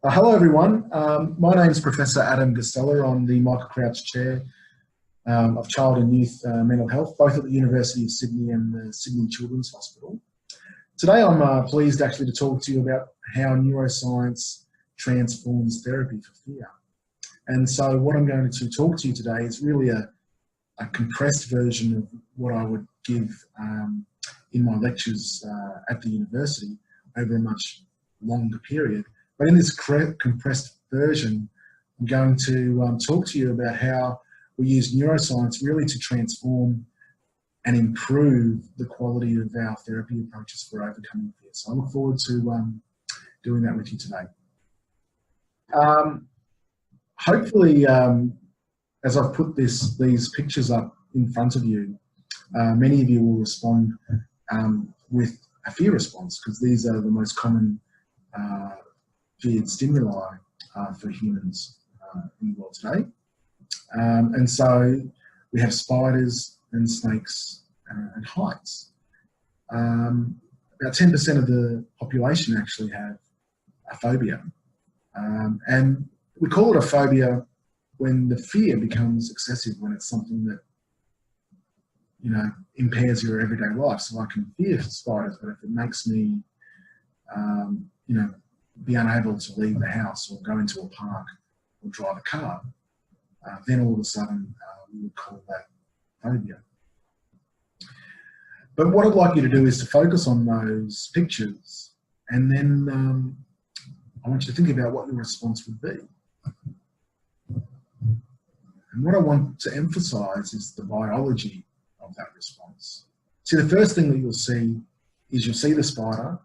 Hello, everyone. My name is Professor Adam Gustella. I'm the Michael Crouch Chair of Child and Youth Mental Health, both at the University of Sydney and the Sydney Children's Hospital. Today, I'm pleased actually to talk to you about how neuroscience transforms therapy for fear. And so what I'm going to talk to you today is really a compressed version of what I would give in my lectures at the university over a much longer period. But in this compressed version, I'm going to talk to you about how we use neuroscience really to transform and improve the quality of our therapy approaches for overcoming fear. So I look forward to doing that with you today. Hopefully, as I've put these pictures up in front of you, many of you will respond with a fear response, because these are the most common feared stimuli for humans in the world today. And so we have spiders and snakes and heights. About 10% of the population actually have a phobia. And we call it a phobia when the fear becomes excessive, when it's something that, you know, impairs your everyday life. So I can fear spiders, but if it makes me, you know, be unable to leave the house or go into a park or drive a car, then all of a sudden we would call that phobia. But what I'd like you to do is to focus on those pictures, and then I want you to think about what your response would be. And what I want to emphasize is the biology of that response. See, the first thing that you'll see is you'll see the spider,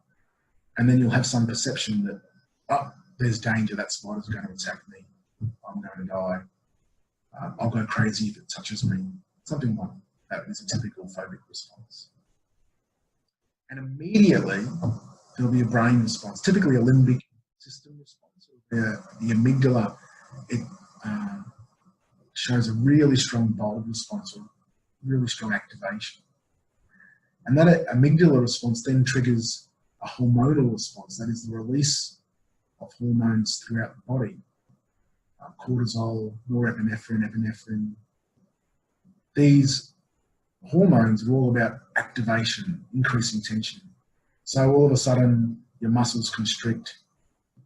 and then you'll have some perception that, oh, there's danger, that spider's going to attack me, I'm going to die, I'll go crazy if it touches me. Something like that is a typical phobic response. And immediately there'll be a brain response, typically a limbic system response. The amygdala, it shows a really strong bold response, or really strong activation. And that amygdala response then triggers a hormonal response, that is the release of hormones throughout the body. Cortisol, norepinephrine, epinephrine. These hormones are all about activation, increasing tension. So all of a sudden, your muscles constrict,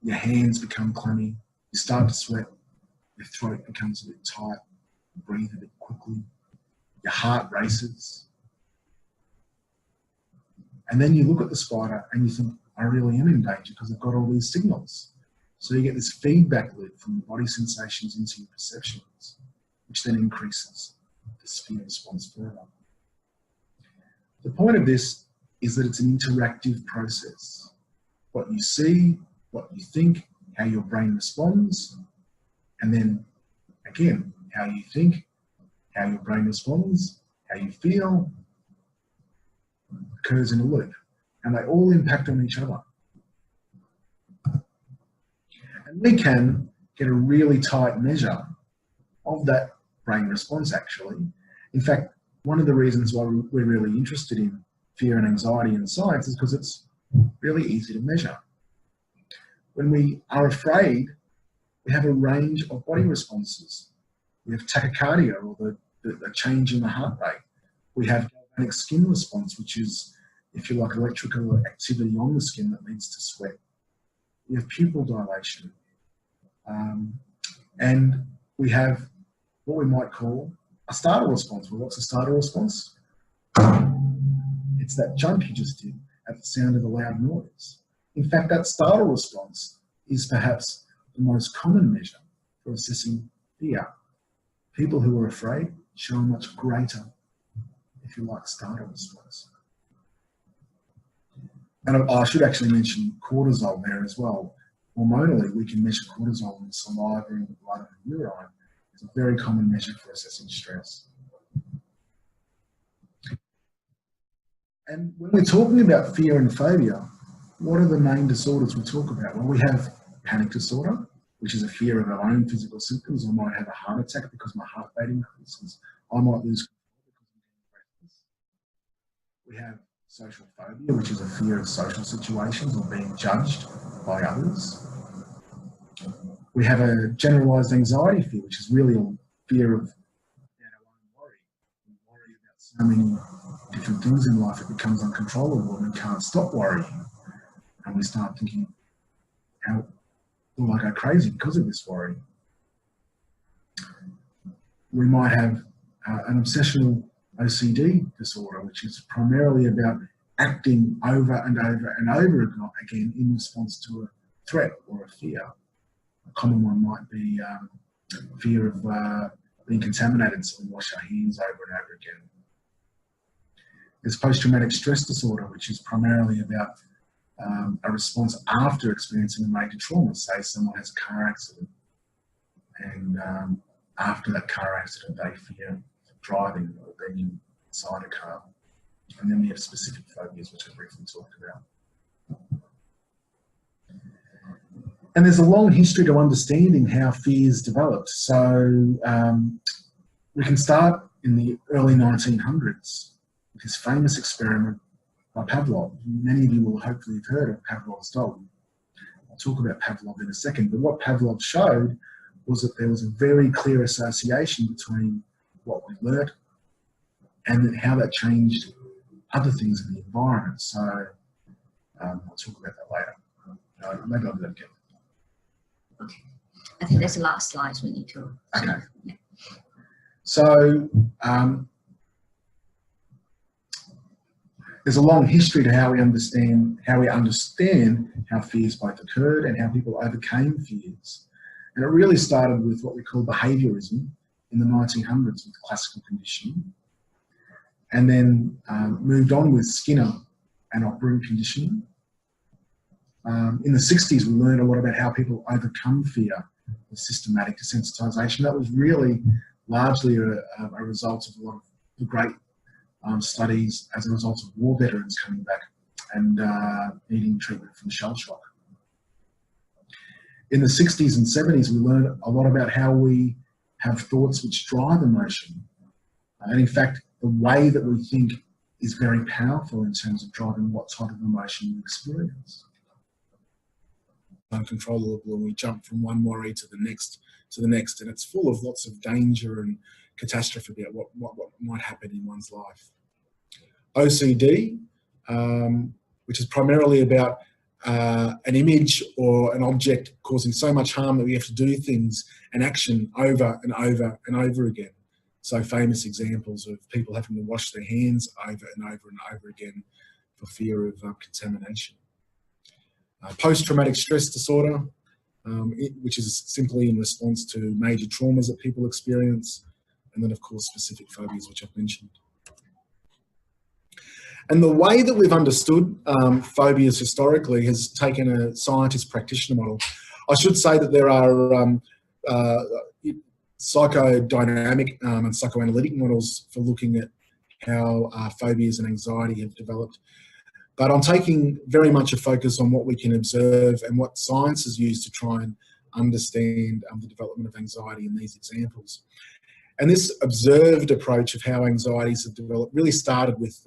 your hands become clammy, you start to sweat, your throat becomes a bit tight, you breathe a bit quickly, your heart races. And then you look at the spider and you think, I really am in danger because I've got all these signals. So you get this feedback loop from the body sensations into your perceptions, which then increases this fear response further. The point of this is that it's an interactive process. What you see, what you think, how your brain responds, and then again, how you think, how your brain responds, how you feel, occurs in a loop, and they all impact on each other. And we can get a really tight measure of that brain response, actually. In fact, one of the reasons why we're really interested in fear and anxiety in science is because it's really easy to measure. When we are afraid, we have a range of body responses. We have tachycardia, or the change in the heart rate. We have galvanic skin response, which is, if you like, electrical activity on the skin that leads to sweat. We have pupil dilation. And we have what we might call a startle response. Well, what's a startle response? It's that jump you just did at the sound of a loud noise. In fact, that startle response is perhaps the most common measure for assessing fear. People who are afraid show a much greater, if you like, startle response. And I should actually mention cortisol there as well. Hormonally, we can measure cortisol in saliva, in the blood, and the urine. It's a very common measure for assessing stress. And when we're talking about fear and phobia, what are the main disorders we talk about? Well, we have panic disorder, which is a fear of our own physical symptoms. I might have a heart attack because my heart rate increases. I might lose control because I'm getting breathless. We have social phobia, which is a fear of social situations or being judged by others. We have a generalized anxiety fear, which is really a fear of our own worry. We worry about so many different things in life, it becomes uncontrollable and we can't stop worrying. And we start thinking, how will I go crazy because of this worry? We might have an obsessional OCD disorder, which is primarily about acting over and over and over again in response to a threat or a fear. A common one might be fear of being contaminated, so we wash our hands over and over again. There's post-traumatic stress disorder, which is primarily about a response after experiencing a major trauma. Say someone has a car accident, and after that car accident they fear driving or being inside a car. And then we have specific phobias, which I briefly talked about. And there's a long history to understanding how fears developed. So we can start in the early 1900s with this famous experiment by Pavlov. Many of you will hopefully have heard of Pavlov's dog. I'll talk about Pavlov in a second, but what Pavlov showed was that there was a very clear association between what we learnt and how that changed other things in the environment. So I'll talk about that later. Maybe I'll do that again. Okay. I think there's the last slide we need to. Okay. Yeah. So there's a long history to how we understand how fears both occurred and how people overcame fears. And it really started with what we call behaviourism in the 1900s with classical conditioning, and then moved on with Skinner and operant conditioning. In the 60s, we learned a lot about how people overcome fear with systematic desensitization. That was really largely a result of a lot of the great studies as a result of war veterans coming back and needing treatment from shell shock. In the 60s and 70s, we learned a lot about how we have thoughts which drive emotion. And in fact, the way that we think is very powerful in terms of driving what type of emotion we experience. Uncontrollable, and we jump from one worry to the next, and it's full of lots of danger and catastrophe about what might happen in one's life. OCD, which is primarily about an image or an object causing so much harm that we have to do things and action over and over and over again. So famous examples of people having to wash their hands over and over and over again for fear of contamination. Post-traumatic stress disorder, which is simply in response to major traumas that people experience, and then of course specific phobias, which I've mentioned. And the way that we've understood phobias historically has taken a scientist practitioner model. I should say that there are psychodynamic and psychoanalytic models for looking at how phobias and anxiety have developed. But I'm taking very much a focus on what we can observe and what science has used to try and understand the development of anxiety in these examples. And this observed approach of how anxieties have developed really started with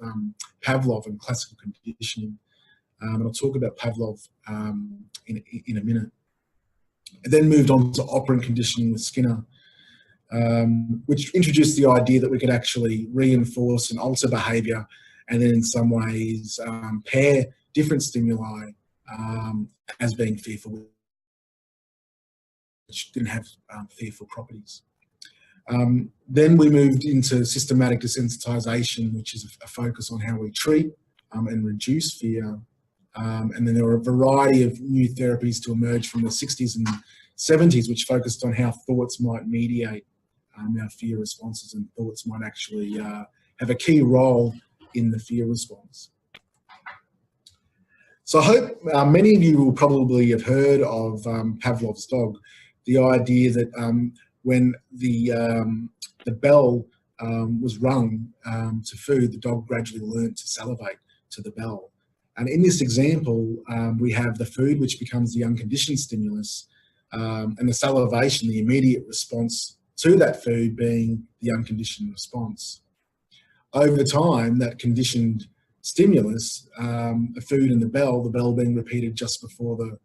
Pavlov and classical conditioning. And I'll talk about Pavlov in a minute. And then moved on to operant conditioning with Skinner, which introduced the idea that we could actually reinforce and alter behaviour and then in some ways pair different stimuli as being fearful, which didn't have fearful properties. Then we moved into systematic desensitization, which is a focus on how we treat and reduce fear. And then there were a variety of new therapies to emerge from the 60s and 70s, which focused on how thoughts might mediate our fear responses, and thoughts might actually have a key role in the fear response. So I hope many of you will probably have heard of Pavlov's dog, the idea that when the bell was rung to food, the dog gradually learned to salivate to the bell. And in this example, we have the food, which becomes the unconditioned stimulus, and the salivation, the immediate response to that food, being the unconditioned response. Over time, that conditioned stimulus, the food and the bell being repeated just before the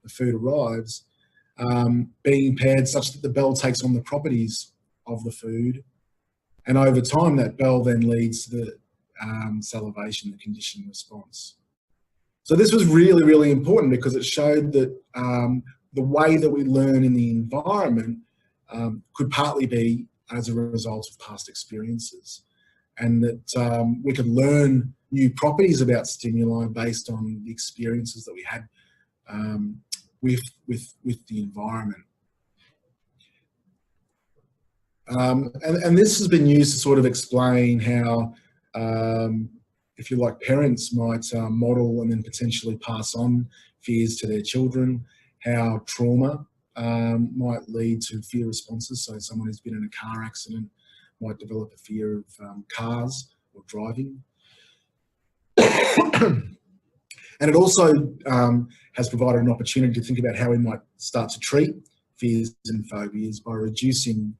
food arrives, being impaired such that the bell takes on the properties of the food. And over time, that bell then leads to the salivation, the conditioned response. So this was really, really important because it showed that the way that we learn in the environment could partly be as a result of past experiences, and that we could learn new properties about stimuli based on the experiences that we had with the environment. And this has been used to sort of explain how, if you like, parents might model and then potentially pass on fears to their children, how trauma might lead to fear responses. So someone who's been in a car accident might develop a fear of cars or driving. And it also has provided an opportunity to think about how we might start to treat fears and phobias by reducing,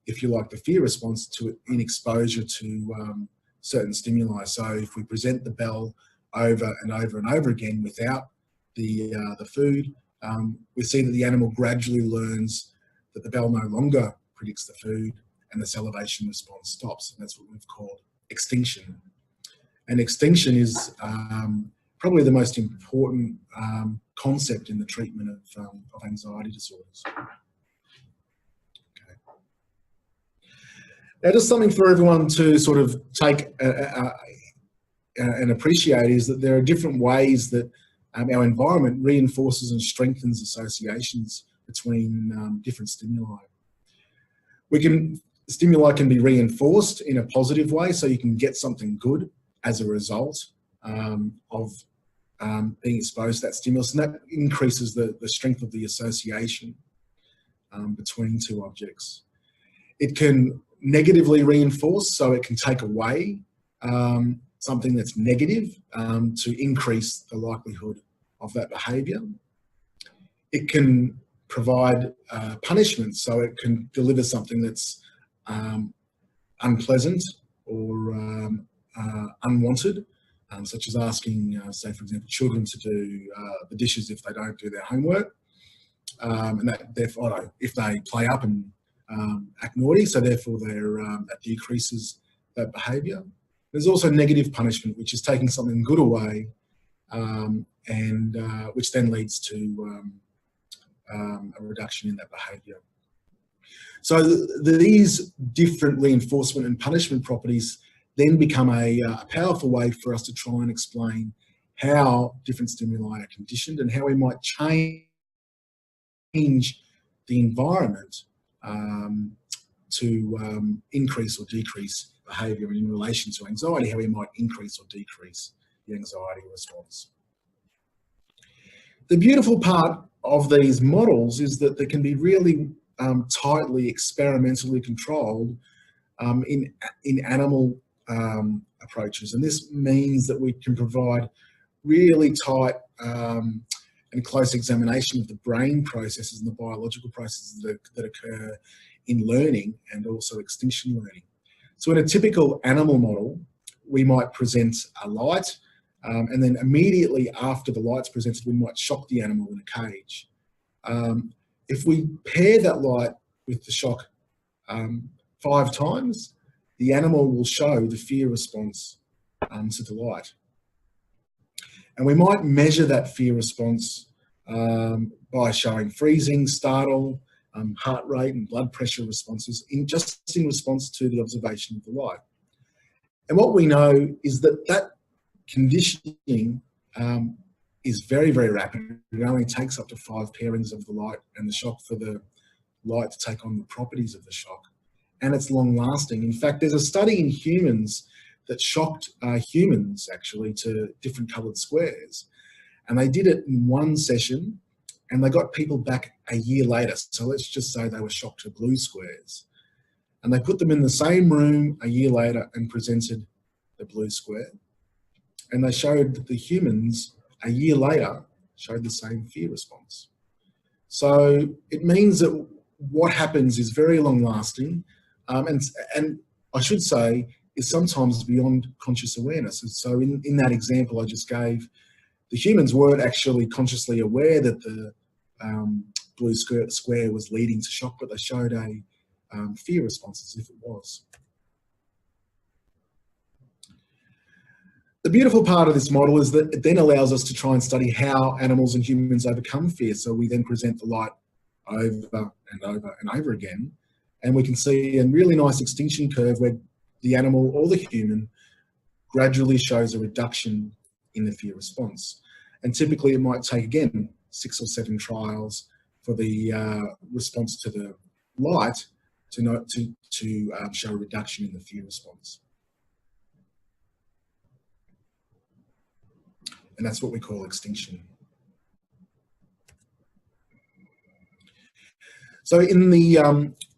if you like, the fear response in exposure to certain stimuli. So if we present the bell over and over and over again without the food, we see that the animal gradually learns that the bell no longer predicts the food and the salivation response stops. And that's what we've called extinction. And extinction is probably the most important concept in the treatment of anxiety disorders. Okay. Now, just something for everyone to sort of take and appreciate is that there are different ways that our environment reinforces and strengthens associations between different stimuli. Stimuli can be reinforced in a positive way, so you can get something good as a result of being exposed to that stimulus, and that increases the strength of the association between two objects. It can negatively reinforce, so it can take away something that's negative to increase the likelihood of that behaviour. It can provide punishment, so it can deliver something that's unpleasant or unwanted, such as asking, say, for example, children to do the dishes if they don't do their homework, and that therefore, if they play up and act naughty, so therefore that decreases that behaviour. There's also negative punishment, which is taking something good away, and which then leads to a reduction in that behaviour. So these different reinforcement and punishment properties then become a powerful way for us to try and explain how different stimuli are conditioned and how we might change the environment to increase or decrease behaviour, and in relation to anxiety, how we might increase or decrease the anxiety response. The beautiful part of these models is that they can be really tightly experimentally controlled in animal approaches, and this means that we can provide really tight and close examination of the brain processes and the biological processes that occur in learning and also extinction learning. So in a typical animal model, we might present a light, and then immediately after the light's presented, we might shock the animal in a cage. If we pair that light with the shock 5 times, the animal will show the fear response to the light. And we might measure that fear response by showing freezing, startle, heart rate and blood pressure responses in response to the observation of the light. And what we know is that conditioning is very, very rapid. It only takes up to 5 pairings of the light and the shock for the light to take on the properties of the shock. And it's long lasting. In fact, there's a study in humans that shocked humans actually to different coloured squares. And they did it in one session, and they got people back a year later. So let's just say they were shocked to blue squares. And they put them in the same room a year later and presented the blue square. And they showed that the humans a year later showed the same fear response. So it means that what happens is very long lasting, and I should say is sometimes beyond conscious awareness. And so in that example I just gave, the humans weren't actually consciously aware that blue square was leading to shock, but they showed a fear response as if it was. The beautiful part of this model is that it then allows us to try and study how animals and humans overcome fear. So we then present the light over and over and over again, and we can see a really nice extinction curve where the animal or the human gradually shows a reduction in the fear response. And typically it might take, again, 6 or 7 trials for the response to the light to show a reduction in the fear response. And that's what we call extinction. So in the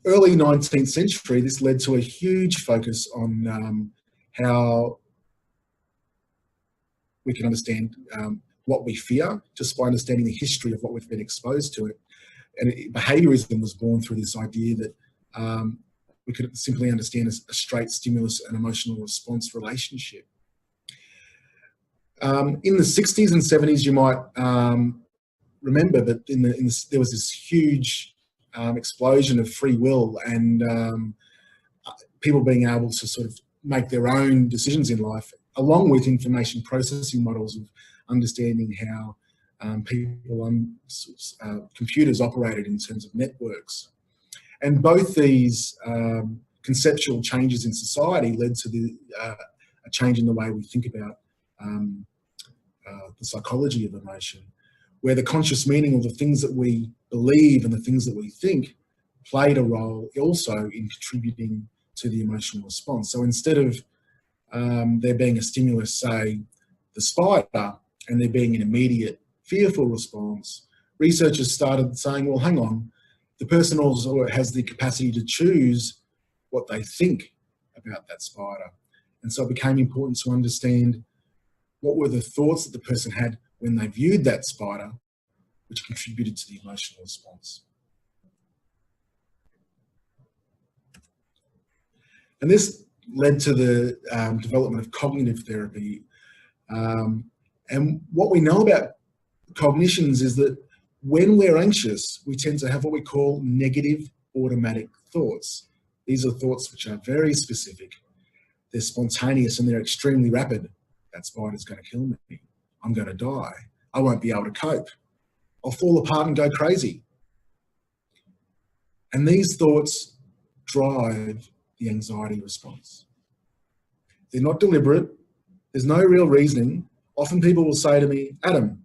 early 19th century, this led to a huge focus on how we can understand what we fear just by understanding the history of what we've been exposed to it. And behaviorism was born through this idea that we could simply understand a straight stimulus and emotional response relationship. In the 60s and 70s, you might remember that there was this huge explosion of free will and people being able to sort of make their own decisions in life, along with information processing models of understanding how people on computers operated in terms of networks. And both these conceptual changes in society led to a change in the way we think about the psychology of emotion, where the conscious meaning of the things that we believe and the things that we think played a role also in contributing to the emotional response. So instead of there being a stimulus, say the spider, and there being an immediate fearful response, researchers started saying, well, hang on, the person also has the capacity to choose what they think about that spider. And so it became important to understand what were the thoughts that the person had when they viewed that spider, which contributed to the emotional response. And this led to the development of cognitive therapy. And what we know about cognitions is that when we're anxious, we tend to have what we call negative automatic thoughts. These are thoughts which are very specific. They're spontaneous and they're extremely rapid. That spider's going to kill me. I'm going to die. I won't be able to cope. I'll fall apart and go crazy. And these thoughts drive the anxiety response. They're not deliberate. There's no real reasoning. Often people will say to me, Adam,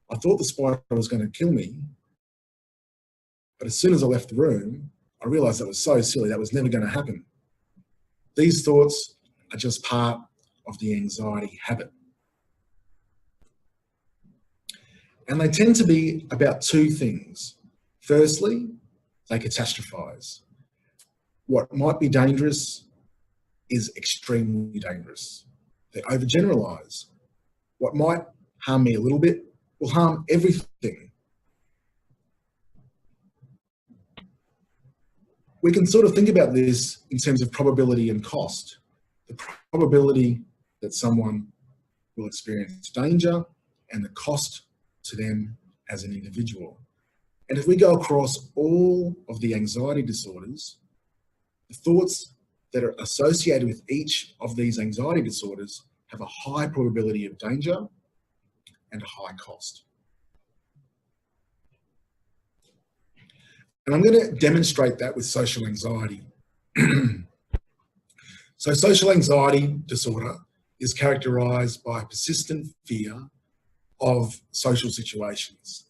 I thought the spider was going to kill me, but as soon as I left the room, I realized that was so silly. That was never going to happen. These thoughts are just part of the anxiety habit. And they tend to be about 2 things. Firstly, they catastrophize. What might be dangerous is extremely dangerous. They overgeneralize. What might harm me a little bit will harm everything. We can sort of think about this in terms of probability and cost. The probability that someone will experience danger and the cost to them as an individual. And if we go across all of the anxiety disorders, the thoughts that are associated with each of these anxiety disorders have a high probability of danger and a high cost. And I'm going to demonstrate that with social anxiety. So social anxiety disorder is characterized by persistent fear of social situations,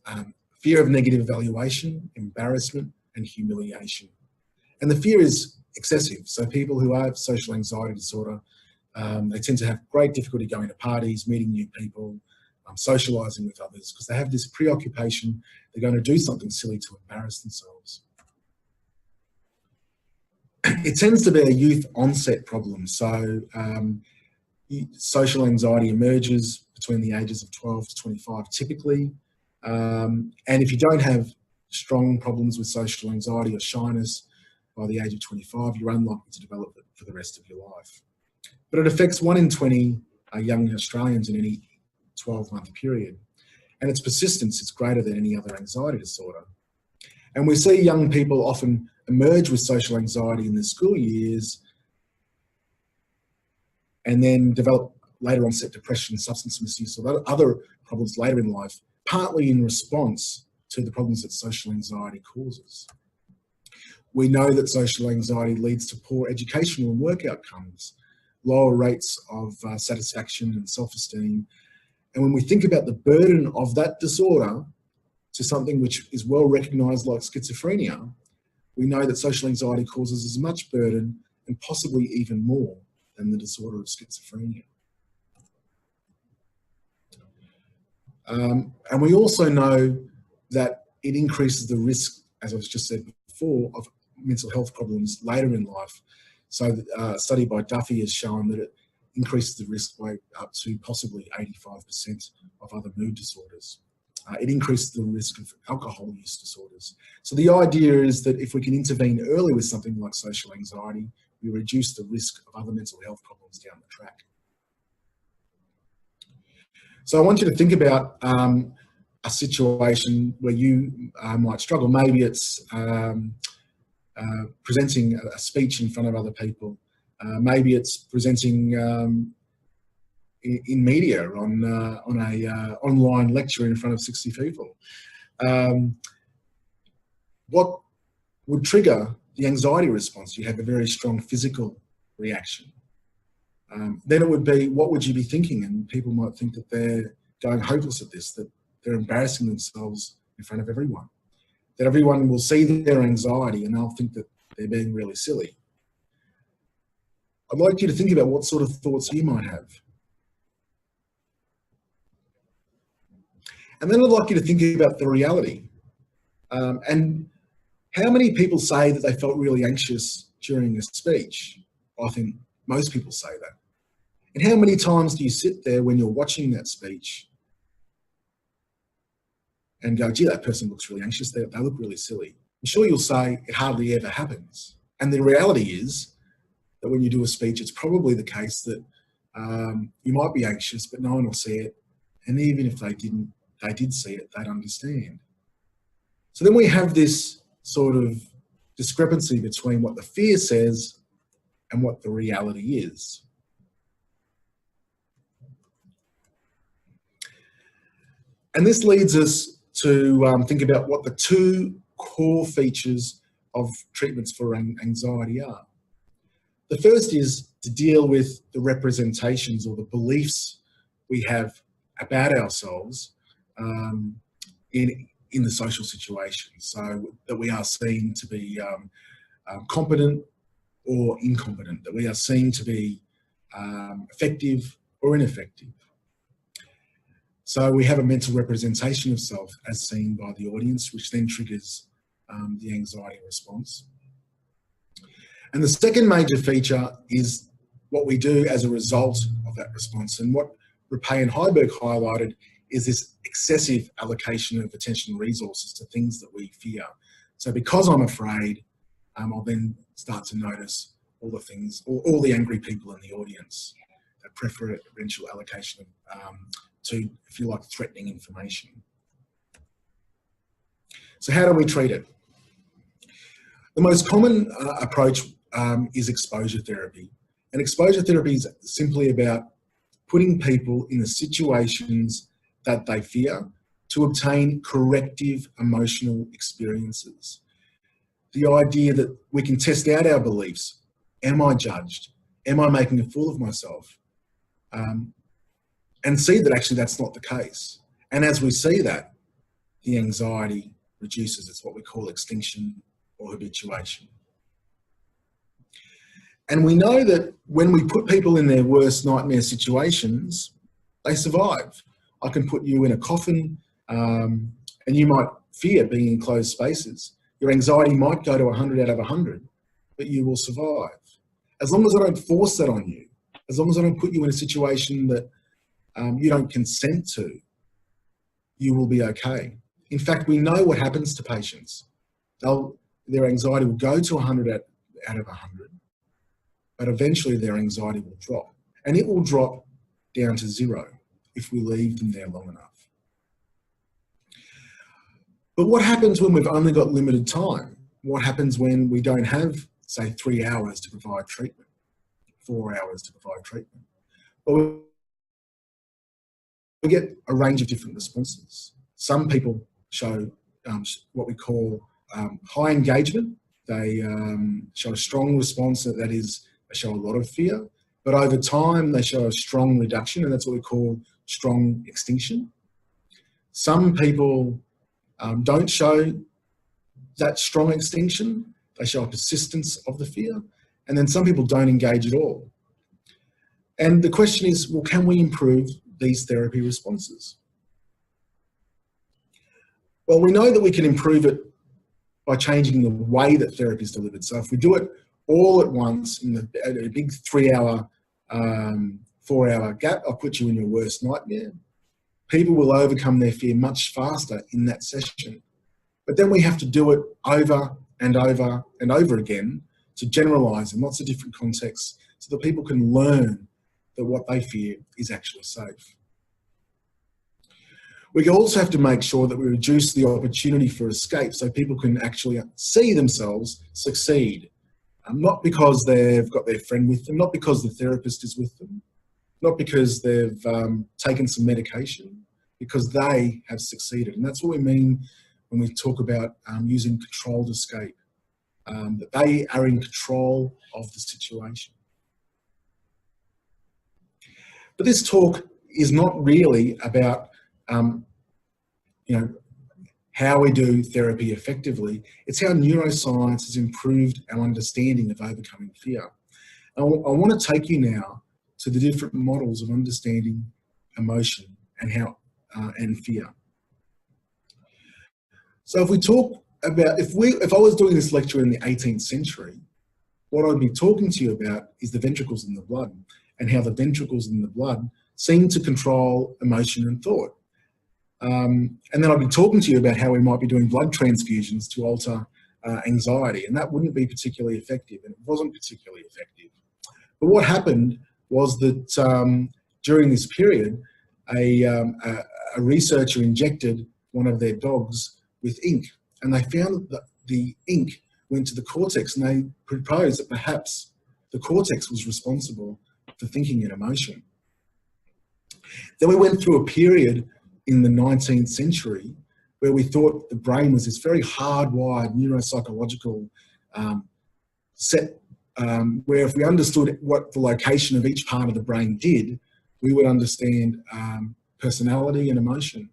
fear of negative evaluation, embarrassment, and humiliation. And the fear is excessive. So people who have social anxiety disorder, they tend to have great difficulty going to parties, meeting new people, socializing with others, because they have this preoccupation they're going to do something silly to embarrass themselves. It tends to be a youth onset problem. So social anxiety emerges between the ages of 12 to 25 typically. And if you don't have strong problems with social anxiety or shyness by the age of 25, you're unlikely to develop it for the rest of your life. But it affects 1 in 20 young Australians in any 12-month period. And its persistence is greater than any other anxiety disorder. And we see young people often emerge with social anxiety in their school years and then develop later onset depression, substance misuse, or other problems later in life, partly in response to the problems that social anxiety causes. We know that social anxiety leads to poor educational and work outcomes, lower rates of satisfaction and self-esteem. And when we think about the burden of that disorder to something which is well recognised like schizophrenia, we know that social anxiety causes as much burden and possibly even more than the disorder of schizophrenia. And we also know that it increases the risk, as I've just said before, of mental health problems later in life. So a study by Duffy has shown that it increases the risk by up to possibly 85% of other mood disorders. It increases the risk of alcohol use disorders. So the idea is that if we can intervene early with something like social anxiety, we reduce the risk of other mental health problems down the track. So I want you to think about a situation where you might struggle. Maybe it's presenting a speech in front of other people. Maybe it's presenting in media on a online lecture in front of 60 people. What would trigger the anxiety response? You have a very strong physical reaction. Then it would be, what would you be thinking? And people might think that they're going hopeless at this, that they're embarrassing themselves in front of everyone, that everyone will see their anxiety and they'll think that they're being really silly. I'd like you to think about what sort of thoughts you might have. And then I'd like you to think about the reality. And how many people say that they felt really anxious during a speech? I think most people say that. And how many times do you sit there when you're watching that speech and go, gee, that person looks really anxious, they look really silly? I'm sure you'll say it hardly ever happens. And the reality is that when you do a speech, it's probably the case that you might be anxious, but no one will see it. And even if they did see it, they'd understand. So then we have this sort of discrepancy between what the fear says and what the reality is. And this leads us to think about what the two core features of treatments for anxiety are. The first is to deal with the representations or the beliefs we have about ourselves in the social situation. So that we are seen to be competent or incompetent, that we are seen to be effective or ineffective. So we have a mental representation of self as seen by the audience, which then triggers the anxiety response. And the second major feature is what we do as a result of that response. And what Rapay and Heiberg highlighted is this excessive allocation of attention and resources to things that we fear. So because I'm afraid, I'll then start to notice all the things, all the angry people in the audience, a preferential allocation to, if you like, threatening information. So how do we treat it? The most common approach is exposure therapy. And exposure therapy is simply about putting people in the situations that they fear to obtain corrective emotional experiences. The idea that we can test out our beliefs. Am I judged? Am I making a fool of myself? And see that actually that's not the case. And as we see that, the anxiety reduces. It's what we call extinction or habituation. And we know that when we put people in their worst nightmare situations, they survive. I can put you in a coffin and you might fear being in closed spaces. Your anxiety might go to 100 out of 100, but you will survive. As long as I don't force that on you, as long as I don't put you in a situation that you don't consent to, you will be okay. In fact, we know what happens to patients. Their anxiety will go to 100 out of 100, but eventually their anxiety will drop. And it will drop down to 0 if we leave them there long enough. But what happens when we've only got limited time? What happens when we don't have, say, 3 hours to provide treatment, 4 hours to provide treatment? Well, we get a range of different responses. Some people show what we call high engagement. They show a strong response, that is, they show a lot of fear, but over time they show a strong reduction, and that's what we call strong extinction. Some people don't show that strong extinction. They show a persistence of the fear, and then some people don't engage at all. And the question is, well, can we improve these therapy responses? Well, we know that we can improve it by changing the way that therapy is delivered. So if we do it all at once in a big 3 hour, 4 hour gap, I'll put you in your worst nightmare. People will overcome their fear much faster in that session. But then we have to do it over and over and over again to generalize in lots of different contexts so that people can learn that what they fear is actually safe. We also have to make sure that we reduce the opportunity for escape so people can actually see themselves succeed. Not because they've got their friend with them, not because the therapist is with them, not because they've taken some medication, because they have succeeded. And that's what we mean when we talk about using controlled escape, that they are in control of the situation. But this talk is not really about how we do therapy effectively. It's how neuroscience has improved our understanding of overcoming fear. I want to take you now to the different models of understanding emotion and fear. So if we talk about, if I was doing this lecture in the 18th century, what I'd be talking to you about is the ventricles in the blood and how the ventricles in the blood seem to control emotion and thought. And then I'd be talking to you about how we might be doing blood transfusions to alter anxiety, and that wouldn't be particularly effective, and it wasn't particularly effective. But what happened was that during this period, a researcher injected one of their dogs with ink, and they found that the ink went to the cortex, and they proposed that perhaps the cortex was responsible for thinking and emotion. Then we went through a period in the 19th century where we thought the brain was this very hardwired neuropsychological set, where if we understood what the location of each part of the brain did, we would understand personality and emotion.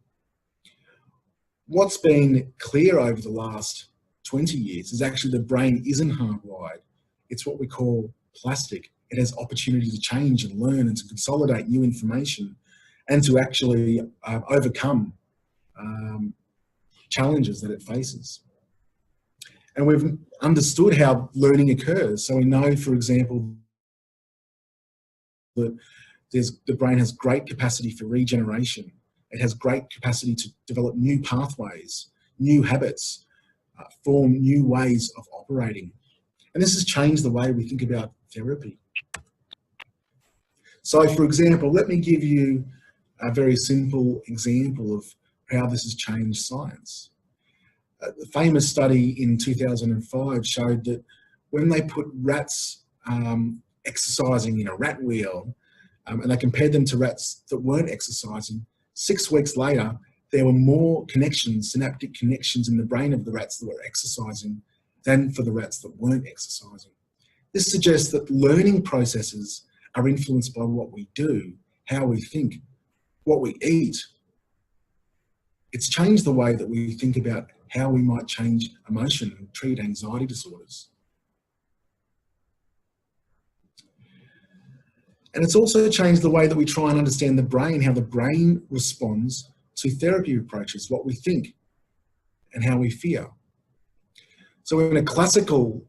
What's been clear over the last 20 years is actually the brain isn't hardwired. It's what we call plastic. It has opportunity to change and learn and to consolidate new information and to actually overcome challenges that it faces. And we've understood how learning occurs. So we know, for example, that the brain has great capacity for regeneration. It has great capacity to develop new pathways, new habits, form new ways of operating. And this has changed the way we think about therapy. So, for example, let me give you a very simple example of how this has changed science. The famous study in 2005 showed that when they put rats exercising in a rat wheel, and they compared them to rats that weren't exercising, 6 weeks later, there were more connections, synaptic connections in the brain of the rats that were exercising than for the rats that weren't exercising. This suggests that learning processes are influenced by what we do, how we think, what we eat. It's changed the way that we think about how we might change emotion and treat anxiety disorders. And it's also changed the way that we try and understand the brain, how the brain responds to therapy approaches, what we think and how we fear. So in a classical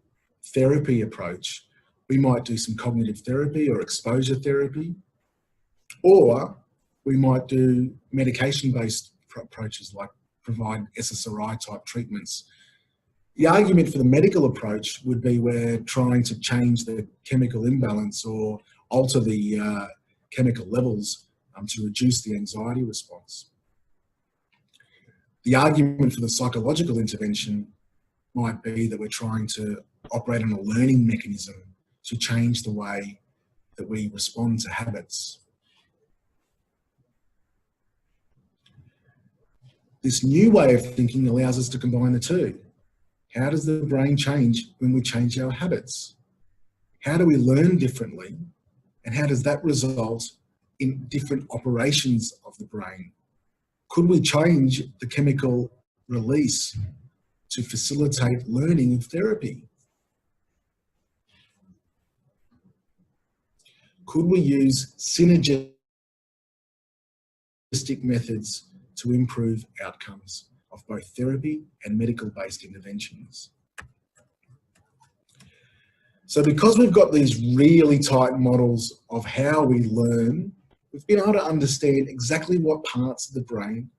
therapy approach, we might do some cognitive therapy or exposure therapy, or we might do medication-based approaches like provide SSRI type treatments. The argument for the medical approach would be we're trying to change the chemical imbalance or alter the chemical levels to reduce the anxiety response. The argument for the psychological intervention might be that we're trying to operate on a learning mechanism to change the way that we respond to habits. This new way of thinking allows us to combine the two. How does the brain change when we change our habits? How do we learn differently? And how does that result in different operations of the brain? Could we change the chemical release to facilitate learning of therapy? Could we use synergistic methods to improve outcomes of both therapy and medical-based interventions? So because we've got these really tight models of how we learn, we've been able to understand exactly what parts of the brain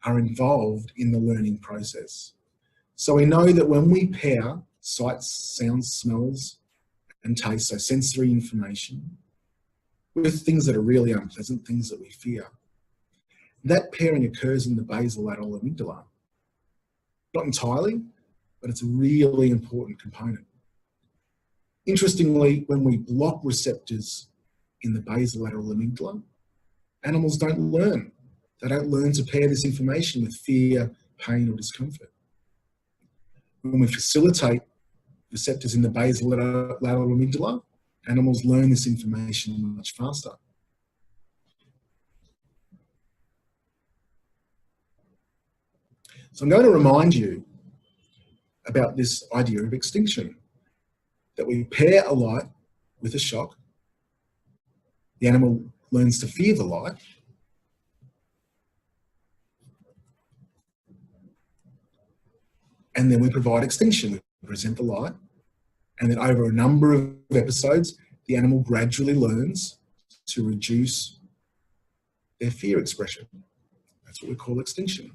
are involved in the learning process. So we know that when we pair sights, sounds, smells, and tastes, so sensory information, with things that are really unpleasant, things that we fear, that pairing occurs in the basolateral amygdala. Not entirely, but it's a really important component. Interestingly, when we block receptors in the basolateral amygdala, animals don't learn. They don't learn to pair this information with fear, pain, or discomfort. When we facilitate receptors in the basolateral amygdala, animals learn this information much faster. So I'm going to remind you about this idea of extinction, that we pair a light with a shock. The animal learns to fear the light. And then we provide extinction. We present the light. And then over a number of episodes, the animal gradually learns to reduce their fear expression. That's what we call extinction.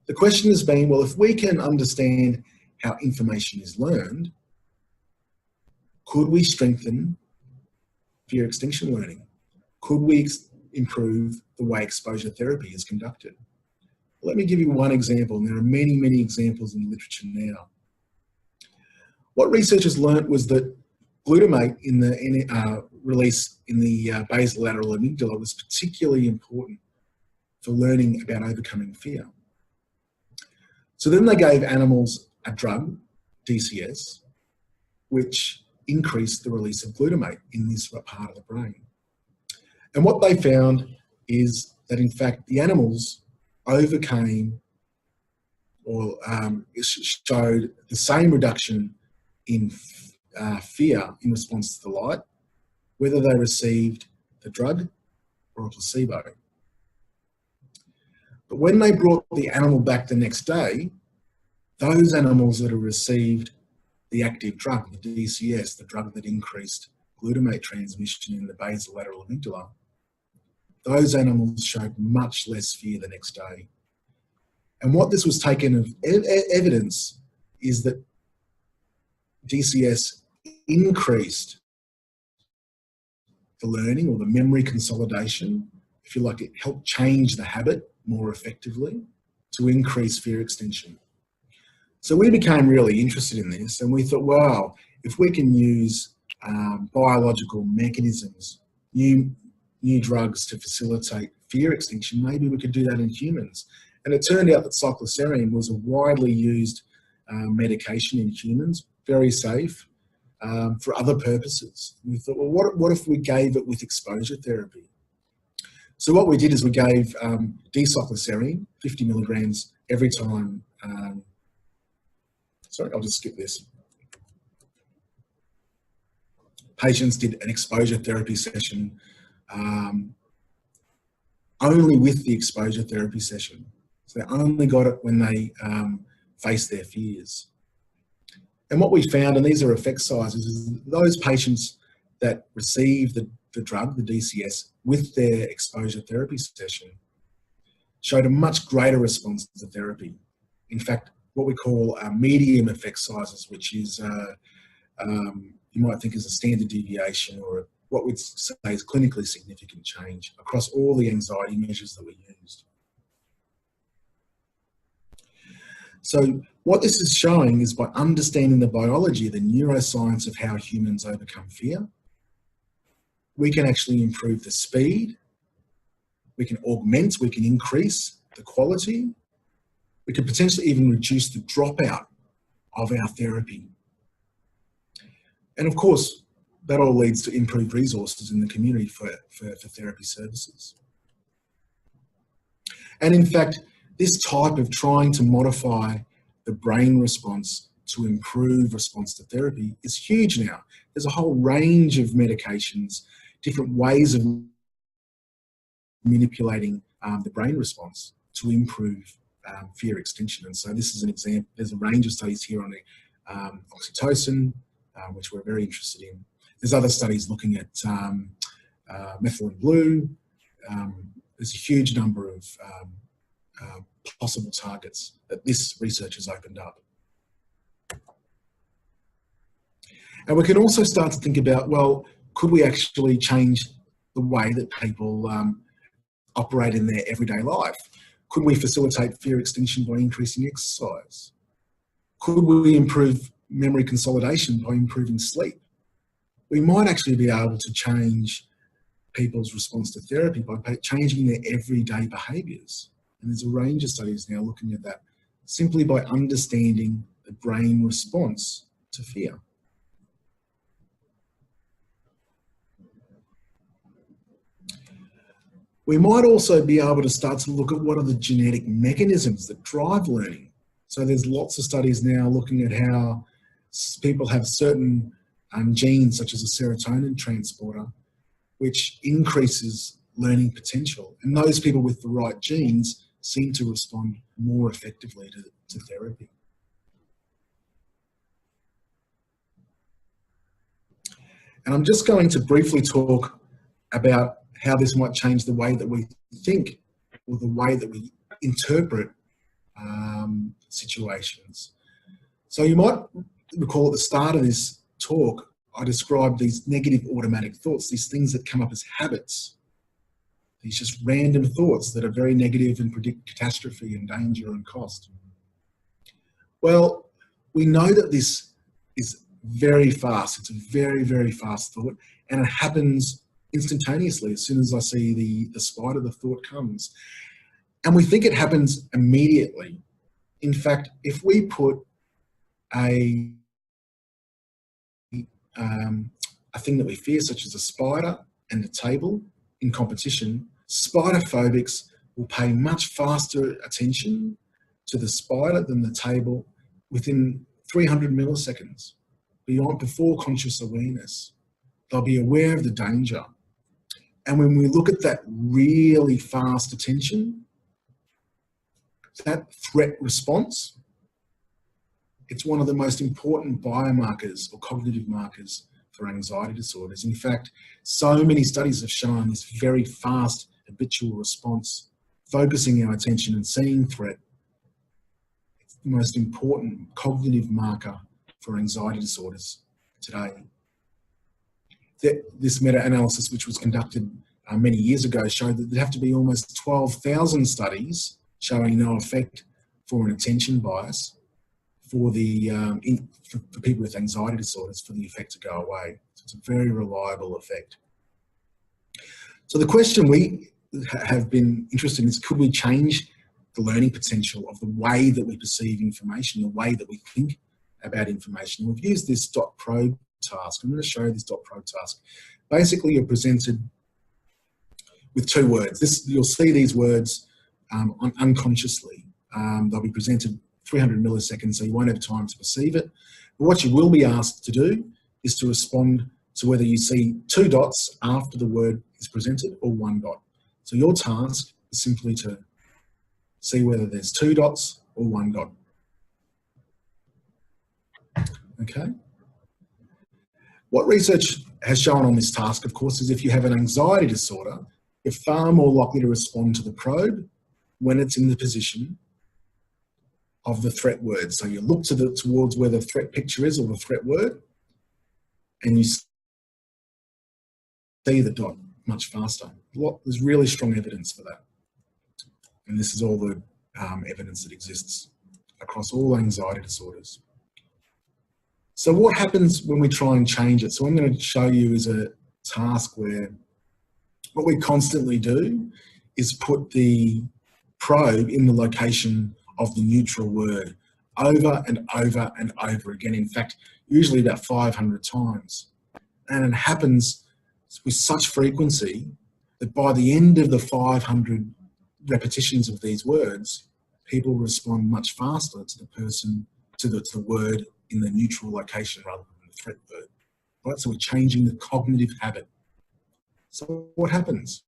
The question has been, well, if we can understand how information is learned, could we strengthen fear extinction learning? Could we improve the way exposure therapy is conducted? Let me give you one example, and there are many, many examples in the literature now. What researchers learnt was that glutamate in the release in the basolateral amygdala was particularly important for learning about overcoming fear. So then they gave animals a drug, DCS, which increased the release of glutamate in this part of the brain. And what they found is that, in fact, the animals overcame or showed the same reduction in fear in response to the light, whether they received the drug or a placebo. But when they brought the animal back the next day, those animals that had received the active drug, the DCS, the drug that increased glutamate transmission in the basolateral amygdala, those animals showed much less fear the next day. And what this was taken of evidence is that DCS increased the learning or the memory consolidation. If you like, it helped change the habit more effectively to increase fear extinction. So we became really interested in this, and we thought, wow, if we can use biological mechanisms, new drugs to facilitate fear extinction, maybe we could do that in humans. And it turned out that cycloserine was a widely used medication in humans, very safe for other purposes. And we thought, well, what if we gave it with exposure therapy? So what we did is we gave D-cycloserine, 50 milligrams every time. Sorry, I'll just skip this. Patients did an exposure therapy session only with the exposure therapy session. So they only got it when they faced their fears. And what we found, and these are effect sizes, is those patients that received the drug, the DCS, with their exposure therapy session showed a much greater response to therapy. In fact, what we call medium effect sizes, which is, you might think is a standard deviation or what we'd say is clinically significant change across all the anxiety measures that we used. So what this is showing is by understanding the biology, the neuroscience of how humans overcome fear, we can actually improve the speed, we can augment, we can increase the quality, we can potentially even reduce the dropout of our therapy. And of course, that all leads to improved resources in the community for therapy services. And in fact, this type of trying to modify the brain response to improve response to therapy is huge now. There's a whole range of medications, different ways of manipulating the brain response to improve fear extinction. And so this is an example. There's a range of studies here on oxytocin, which we're very interested in. There's other studies looking at methylene blue. There's a huge number of possible targets that this research has opened up. And we can also start to think about, well, could we actually change the way that people operate in their everyday life? Could we facilitate fear extinction by increasing exercise? Could we improve memory consolidation by improving sleep? We might actually be able to change people's response to therapy by changing their everyday behaviours. And there's a range of studies now looking at that simply by understanding the brain response to fear. We might also be able to start to look at what are the genetic mechanisms that drive learning. So there's lots of studies now looking at how people have certain genes, such as a serotonin transporter, which increases learning potential. And those people with the right genes seem to respond more effectively to therapy. And I'm just going to briefly talk about how this might change the way that we think or the way that we interpret situations. So you might recall at the start of this talk, I described these negative automatic thoughts, these things that come up as habits, these just random thoughts that are very negative and predict catastrophe and danger and cost. Well, we know that this is very fast. It's a very, very fast thought, and it happens instantaneously. As soon as I see the spider, the thought comes. And we think it happens immediately. In fact, if we put a thing that we fear, such as a spider and a table, in competition, spider phobics will pay much faster attention to the spider than the table within 300 milliseconds, before conscious awareness. They'll be aware of the danger. And when we look at that really fast attention, that threat response, it's one of the most important biomarkers or cognitive markers for anxiety disorders. In fact, so many studies have shown this very fast habitual response, focusing our attention and seeing threat. It's the most important cognitive marker for anxiety disorders today. This meta-analysis, which was conducted many years ago, showed that there have to be almost 12,000 studies showing no effect for an attention bias for for people with anxiety disorders for the effect to go away. So it's a very reliable effect. So the question we have been interested in is, could we change the learning potential of the way that we perceive information, the way that we think about information? We've used this .probe task. I'm going to show you this .probe task. Basically, you're presented with two words. You'll see these words unconsciously. They'll be presented 300 milliseconds, so you won't have time to perceive it. But what you will be asked to do is to respond to whether you see two dots after the word is presented or one dot. So your task is simply to see whether there's two dots or one dot. Okay? What research has shown on this task, of course, is if you have an anxiety disorder, you're far more likely to respond to the probe when it's in the position of the threat word. So you look towards where the threat picture is or the threat word, and you see the dot much faster. There's really strong evidence for that. And this is all the evidence that exists across all anxiety disorders. So what happens when we try and change it? So what I'm going to show you is a task where what we constantly do is put the probe in the location of the neutral word over and over and over again. In fact, usually about 500 times. And it happens with such frequency that by the end of the 500 repetitions of these words, people respond much faster to the person, to the word in the neutral location rather than the threat word. Right? So we're changing the cognitive habit. So what happens?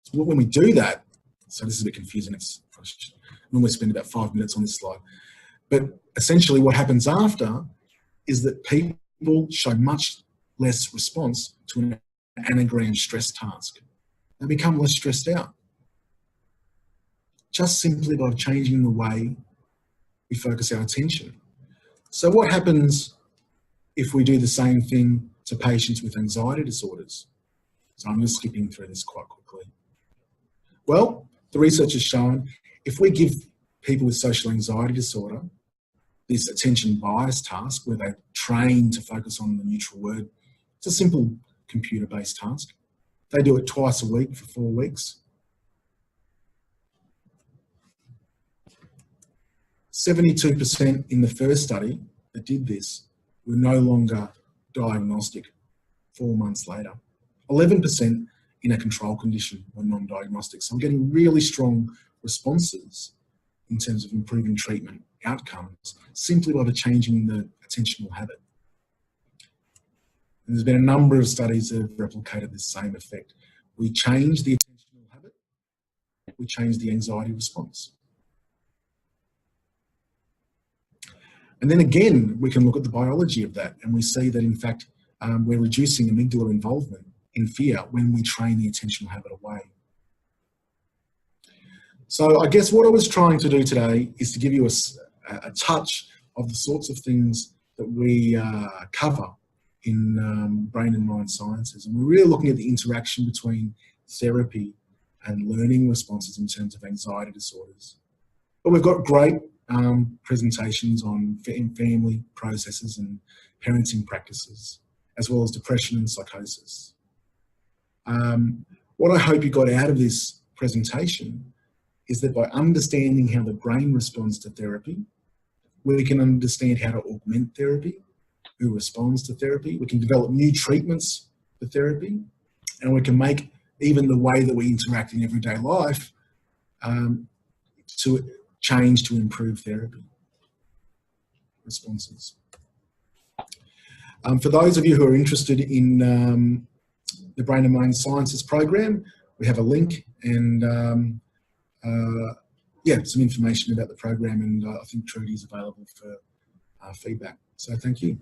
So when we do that, so this is a bit confusing, it's normally spend about 5 minutes on this slide, but essentially what happens after is that people show much less response to an anagram stress task. They become less stressed out, just simply by changing the way we focus our attention. So what happens if we do the same thing to patients with anxiety disorders? So I'm just skipping through this quite quickly. Well, the research has shown if we give people with social anxiety disorder this attention bias task where they train to focus on the neutral word, it's a simple computer-based task. They do it twice a week for 4 weeks. 72% in the first study that did this were no longer diagnostic 4 months later. 11% in a control condition were non-diagnostic. So I'm getting really strong responses in terms of improving treatment outcomes simply by the changing the attentional habit. And there's been a number of studies that have replicated this same effect. We change the attentional habit, we change the anxiety response. And then again, we can look at the biology of that, and we see that in fact, we're reducing amygdala involvement in fear when we train the attentional habit away. So I guess what I was trying to do today is to give you a touch of the sorts of things that we cover in brain and mind sciences. And we're really looking at the interaction between therapy and learning responses in terms of anxiety disorders. But we've got great presentations on family processes and parenting practices, as well as depression and psychosis. What I hope you got out of this presentation is that by understanding how the brain responds to therapy, we can understand how to augment therapy, who responds to therapy, we can develop new treatments for therapy, and we can make even the way that we interact in everyday life to change to improve therapy responses. For those of you who are interested in the Brain and Mind Sciences program, we have a link and yeah, some information about the program, and I think Trudy is available for feedback. So thank you.